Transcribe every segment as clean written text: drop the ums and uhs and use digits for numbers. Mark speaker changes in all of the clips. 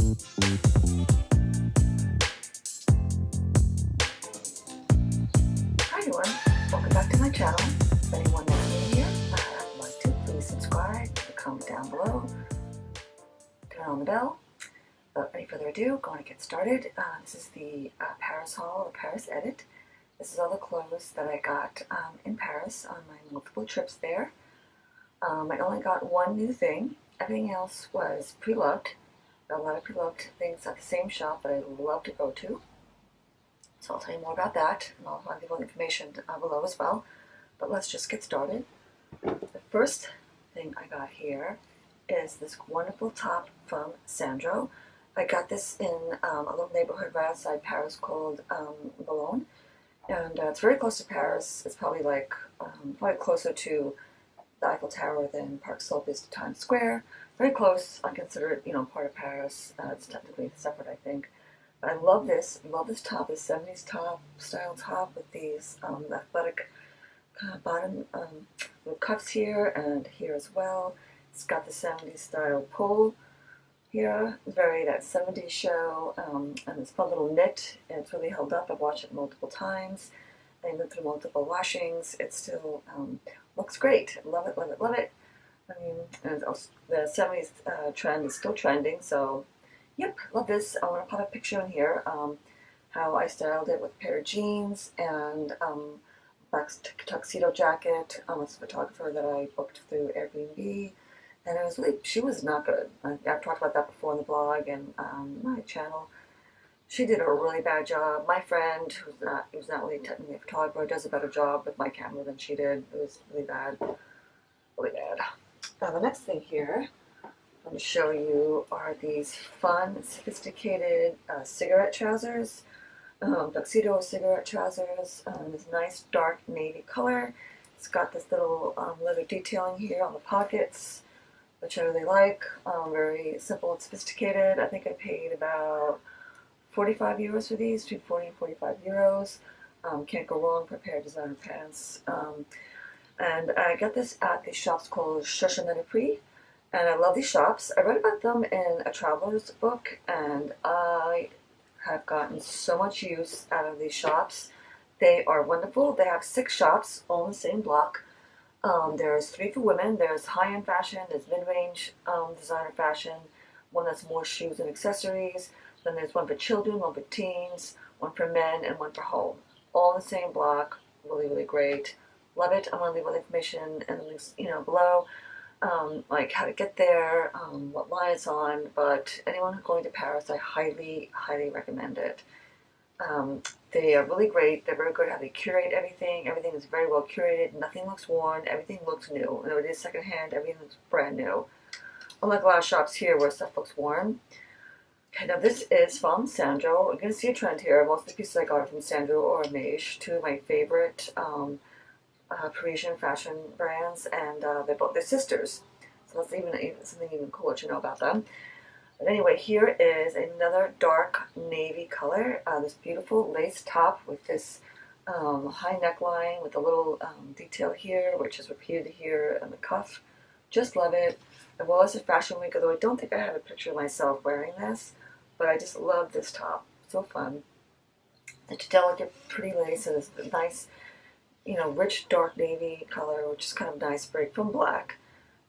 Speaker 1: Hi everyone, welcome back to my channel. If anyone is new here, I'd like to please subscribe, comment down below, turn on the bell. Without any further ado, going to get started. This is the Paris haul or Paris edit. This is all the clothes that I got in Paris on my multiple trips there. I only got one new thing. Everything else was pre-loved. Got a lot of pre-loved things at the same shop that I love to go to. So I'll tell you more about that, and I'll leave all the information below as well. But let's just get started. The first thing I got here is this wonderful top from Sandro. I got this in a little neighborhood right outside Paris called Boulogne, and it's very close to Paris. It's probably like probably closer to the Eiffel Tower than Park Slope is to Times Square. Very close. I consider it, part of Paris. It's technically separate, I think. I love this. Love this top. This 70s top style top with these athletic kind of bottom with cuffs here and here as well. It's got the 70s style pull here. It's very that 70s show, and it's fun little knit. And it's really held up. I've washed it multiple times. I went through multiple washings. It still looks great. Love it, love it, love it. I mean, and the 70s trend is still trending, so yep, love this. I want to put a picture in here how I styled it with a pair of jeans and black tuxedo jacket. It's a photographer that I booked through Airbnb, and it was really, she was not good. I've talked about that before on the blog and my channel. She did a really bad job. My friend, who's not really technically a photographer, does a better job with my camera than she did. It was really bad, really bad. Now the next thing here I'm going to show you are these fun, sophisticated cigarette trousers, tuxedo cigarette trousers, this nice dark navy color. It's got this little leather detailing here on the pockets, which I really like. Very simple and sophisticated. I think I paid about 45 euros for these, between 40 and 45 euros. Can't go wrong for a pair of designer pants. And I got this at these shops called Chemin de Prix. And I love these shops. I read about them in a traveler's book, and I have gotten so much use out of these shops. They are wonderful. They have 6 shops, all in the same block. There's 3 for women. There's high-end fashion, there's mid-range designer fashion, one that's more shoes and accessories. Then there's one for children, one for teens, one for men, and one for home. All in the same block. Really, really great. Love it. I'm going to leave all the information in the links, below. Like how to get there, what line it's on, but anyone who's going to Paris, I highly, highly recommend it. They are really great. They're very good at how they curate everything. Everything is very well curated. Nothing looks worn. Everything looks new. And it is secondhand. Everything looks brand new. Unlike a lot of shops here where stuff looks worn. Okay, now this is from Sandro. You're going to see a trend here. Most of the pieces I got are from Sandro or MAGE, 2 of my favorite Parisian fashion brands, and they're sisters, so that's something even cooler to know about them. But anyway, here is another dark navy color, this beautiful lace top with this high neckline with a little detail here, which is repeated here on the cuff. Just love it. As well as a fashion week, although I don't think I have a picture of myself wearing this, but I just love this top. So fun. It's delicate, pretty lace, and it's nice, rich dark navy color, which is kind of nice break from black.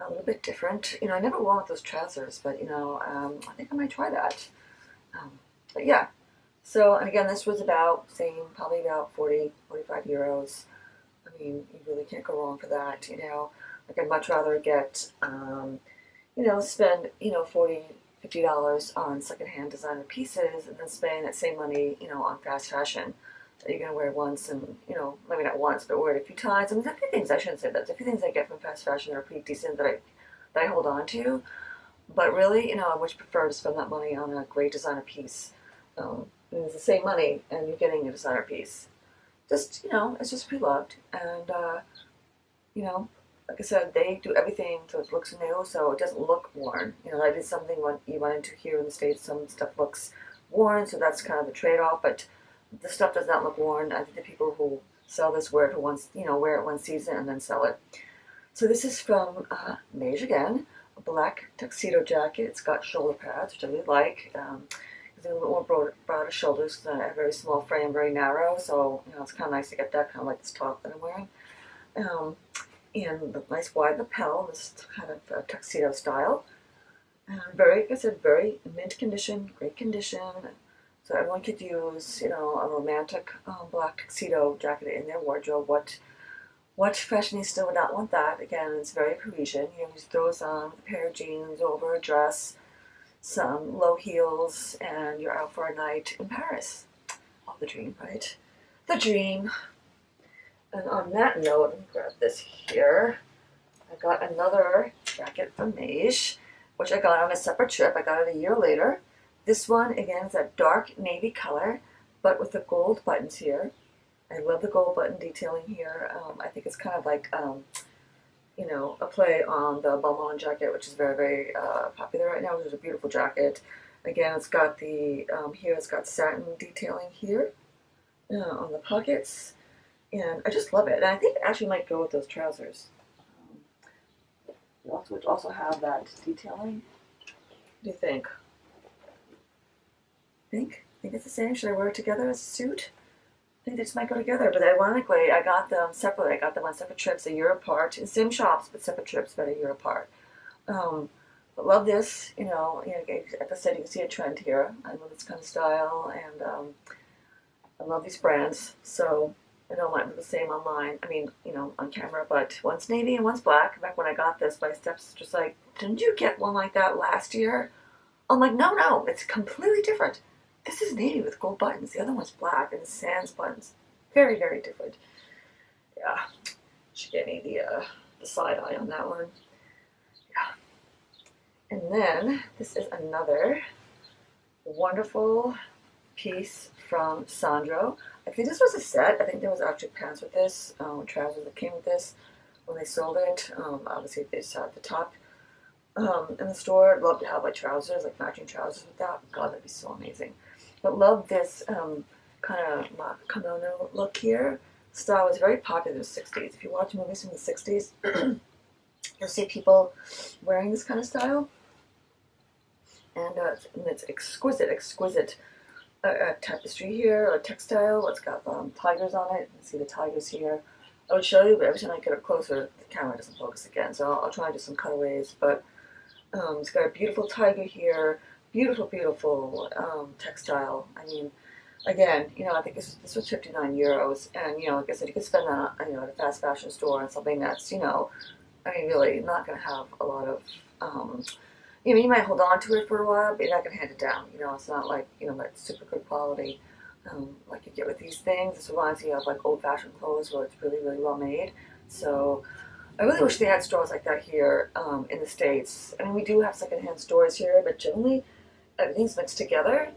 Speaker 1: A little bit different. I never wore those trousers, but I think I might try that. But yeah. So, and again, this was probably about 40, 45 euros. I mean, you really can't go wrong for that, Like I'd much rather get, spend, 40, $50 on secondhand designer pieces than spend that same money, on fast fashion that you're going to wear once and, maybe not once, but wear it a few times. I mean, there's a few things, I shouldn't say that. There's a few things I get from fast fashion that are pretty decent that I hold on to. But really, I much prefer to spend that money on a great designer piece. It's the same money and you're getting a designer piece. Just, it's just pre-loved. And, like I said, they do everything so it looks new, so it doesn't look worn. I did something when you went into here in the States, some stuff looks worn, so that's kind of the trade-off, but the stuff does not look worn. I think the people who sell this wear it for once, wear it one season and then sell it. So this is from MAGE again. black tuxedo jacket. It's got shoulder pads, which I really like. It's a little bit more broader shoulders because I have a very small frame, very narrow. So it's kind of nice to get that, kind of like this top that I'm wearing. And the nice wide lapel, this kind of tuxedo style. Very, like I said, very mint condition, great condition. So everyone could use, a romantic black tuxedo jacket in their wardrobe. What fashionista would not want that? Again, it's very Parisian. Just throws on a pair of jeans over a dress, some low heels, and you're out for a night in Paris. Oh, the dream, right? The dream. And on that note, let me grab this here. I got another jacket from MAGE, which I got on a separate trip. I got it a year later. This one, again, is a dark navy color, but with the gold buttons here. I love the gold button detailing here. I think it's kind of like, a play on the Balmain jacket, which is very, very popular right now, which is a beautiful jacket. Again, it's got the, here it's got satin detailing here on the pockets. And I just love it. And I think it actually might go with those trousers. Which also have that detailing. What do you think? Think it's the same? Should I wear it together as a suit? I think they just might go together. But ironically, I got them separately. I got them on separate trips a year apart. In same shops, but separate trips about a year apart. But love this. Like I said, you can see a trend here. I love this kind of style. And I love these brands. So I know it might be the same online, on camera, but one's navy and one's black. Back when I got this, my step's just like, didn't you get one like that last year? I'm like, no, it's completely different. This is navy with gold buttons. The other one's black and sans buttons. Very, very different. Yeah, she gave me the side eye on that one. Yeah. And then, this is another wonderful piece from Sandro. I think this was a set. I think there was actually pants with this, trousers that came with this when they sold it. Obviously, they just had the top in the store. I'd love to have trousers, matching trousers with that. God, that'd be so amazing. But love this kind of kimono look here. Style was very popular in the 60s. If you watch movies from the 60s, you'll see people wearing this kind of style. And it's exquisite tapestry here, or textile. It's got tigers on it. You can see the tigers here. I would show you, but every time I get up closer, the camera doesn't focus again. So I'll try and do some cutaways. But it's got a beautiful tiger here. Beautiful, beautiful textile. Again, I think this was 59 euros. And, like I said, you could spend that, at a fast fashion store on something that's, really not going to have a lot of, you might hold on to it for a while, but you're not going to hand it down. It's not like, that super good quality like you get with these things. This reminds me of old-fashioned clothes where it's really, really well made. So I really wish they had stores like that here in the States. We do have secondhand stores here, but generally everything's mixed together.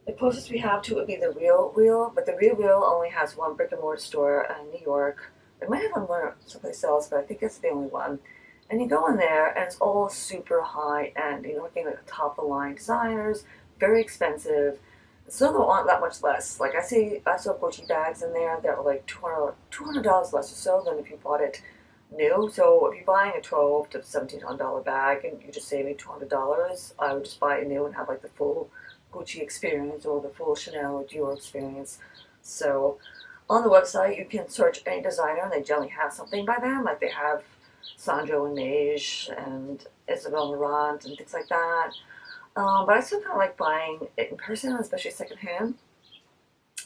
Speaker 1: The closest we have to it would be the Real, but the Real only has one brick and mortar store in New York. It might have one someplace else, but I think it's the only one. And you go in there, and it's all super high end. Looking at the top of the line designers, very expensive. Some of them aren't that much less. I saw Gucci bags in there that were $200 less or so than if you bought it new. So if you're buying a $1,200 to $1,700 bag and you're just saving $200, I would just buy it new and have the full Gucci experience or the full Chanel or Dior experience. So on the website, you can search any designer, and they generally have something by them. They have Sandro and MAGE and Isabel Marant and things like that. But I still kind of like buying it in person, especially secondhand.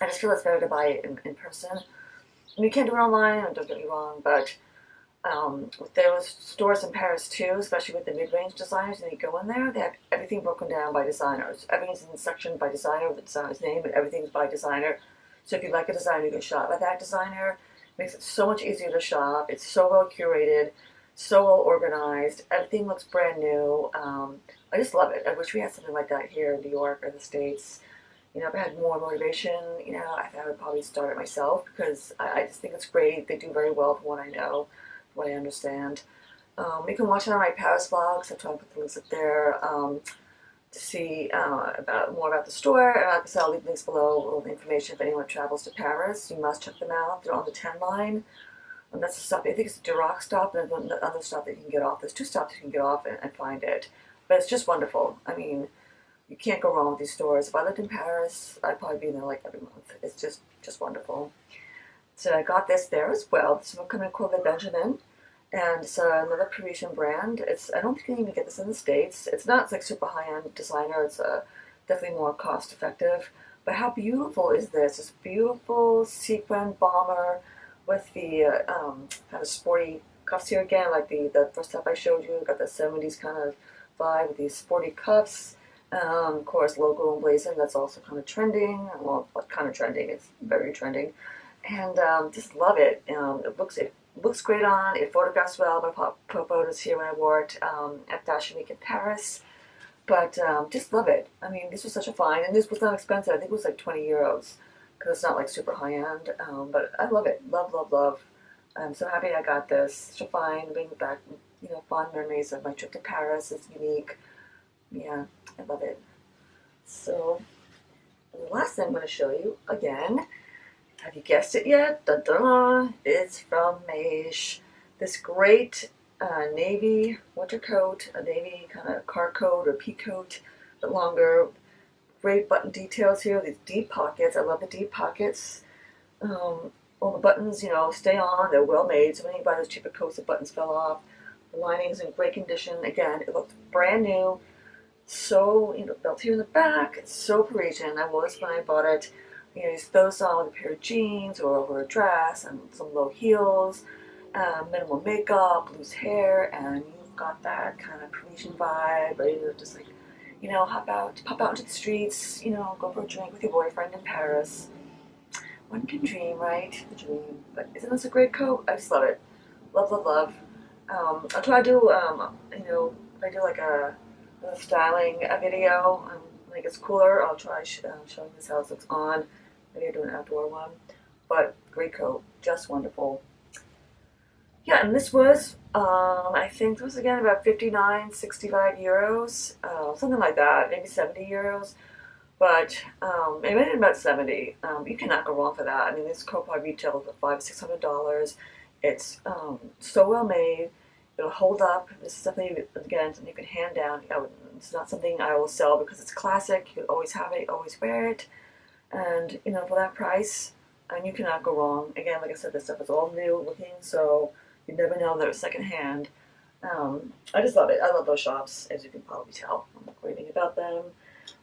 Speaker 1: I just feel it's better to buy it in person. You can do it online, don't get me wrong, but there was stores in Paris too, especially with the mid-range designers, and you go in there, they have everything broken down by designers. Everything's in section by designer with the designer's name, and everything's by designer. So if you like a designer, you can shop by that designer. It makes it so much easier to shop. It's so well curated, so well organized. Everything looks brand new. I just love it. I wish we had something like that here in New York or in the States. If I had more motivation, I think I would probably start it myself, because I just think it's great. They do very well from what I know, from what I understand. You can watch it on my Paris vlogs. I try to put the links up there to see more about the store. And like I said, I'll leave links below with all the information if anyone travels to Paris. You must check them out. They're on the 10 line. And that's the stop. I think it's Duroc stop, and then the other stop that you can get off. There's 2 stops you can get off and find it. But it's just wonderful. I mean, you can't go wrong with these stores. If I lived in Paris, I'd probably be in there like every month. It's just wonderful. So I got this there as well. This is coming called the Benjamin, and it's another Parisian brand. I don't think you can even get this in the States. It's not like super high-end designer. It's definitely more cost-effective. But how beautiful is this? This beautiful sequin bomber with the kind of sporty cuffs here again, like the first time I showed you. Got the 70s kind of vibe with these sporty cuffs. Of course, logo emblazoned. That's also kind of trending. Well, kind of trending. It's very trending, and just love it. It looks great on. It photographs well. I put photos here when I wore it at Fashion Week in Paris. But just love it. I mean, this was such a find, and this was not expensive. I think it was like 20 euros because it's not like super high end. But I love it. Love, love, love. I'm so happy I got this. Such a find. Bringing back, fond memories of my trip to Paris. It's unique. Yeah, I love it. So, the last thing I'm going to show you again. Have you guessed it yet? Dun dun! It's from MAGE. This great navy winter coat, a navy kind of car coat or pea coat, but longer. Great button details here. These deep pockets. I love the deep pockets. All the buttons, stay on. They're well made. So when you buy those cheaper coats, the buttons fell off. The lining's in great condition. Again, it looks brand new. So, belt here in the back. It's so Parisian. I wore this when I bought it. You throw this on with a pair of jeans or over a dress and some low heels, minimal makeup, loose hair, and you've got that kind of Parisian vibe, ready to just pop out into the streets, go for a drink with your boyfriend in Paris. One can dream, right? The dream. But isn't this a great coat? I just love it. Love, love, love. I'll try to do, if I do like a styling video, when it gets cooler, I'll try showing this how it looks on. Maybe I'll do an outdoor one. But great coat, just wonderful. Yeah, and this was, I think it was again about 59, 65 euros, something like that, maybe 70 euros. But it made it about 70. You cannot go wrong for that. I mean, this coat probably retails at $500-600. It's so well made. It'll hold up. This is something, again, something you can hand down. It's not something I will sell because it's classic. You always have it, always wear it. And, for that price, and you cannot go wrong. Again, like I said, this stuff is all new looking, so you never know that it's secondhand. I just love it. I love those shops, as you can probably tell. I'm raving about them.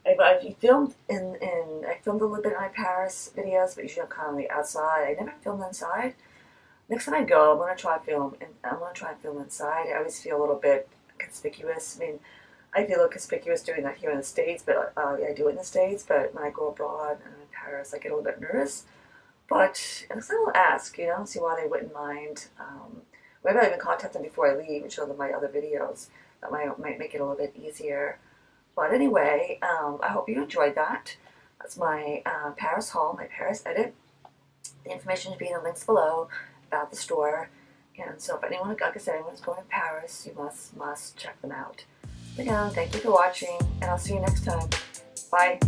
Speaker 1: I filmed I filmed a little bit in my Paris videos, but usually I'm kind of on the outside. I never filmed inside. Next time I go, I'm gonna try and film inside. I always feel a little bit conspicuous. I mean, I feel a little conspicuous doing that here in the States, but I do it in the States. But when I go abroad and I'm in Paris, I get a little bit nervous. But I will ask, see why they wouldn't mind. Maybe I even contact them before I leave and show them my other videos. That might make it a little bit easier. But anyway, I hope you enjoyed that. That's my Paris haul, my Paris edit. The information should be in the links below about the store. And so if anyone, like I said, anyone's going to Paris, you must check them out. Again, thank you for watching, and I'll see you next time. Bye.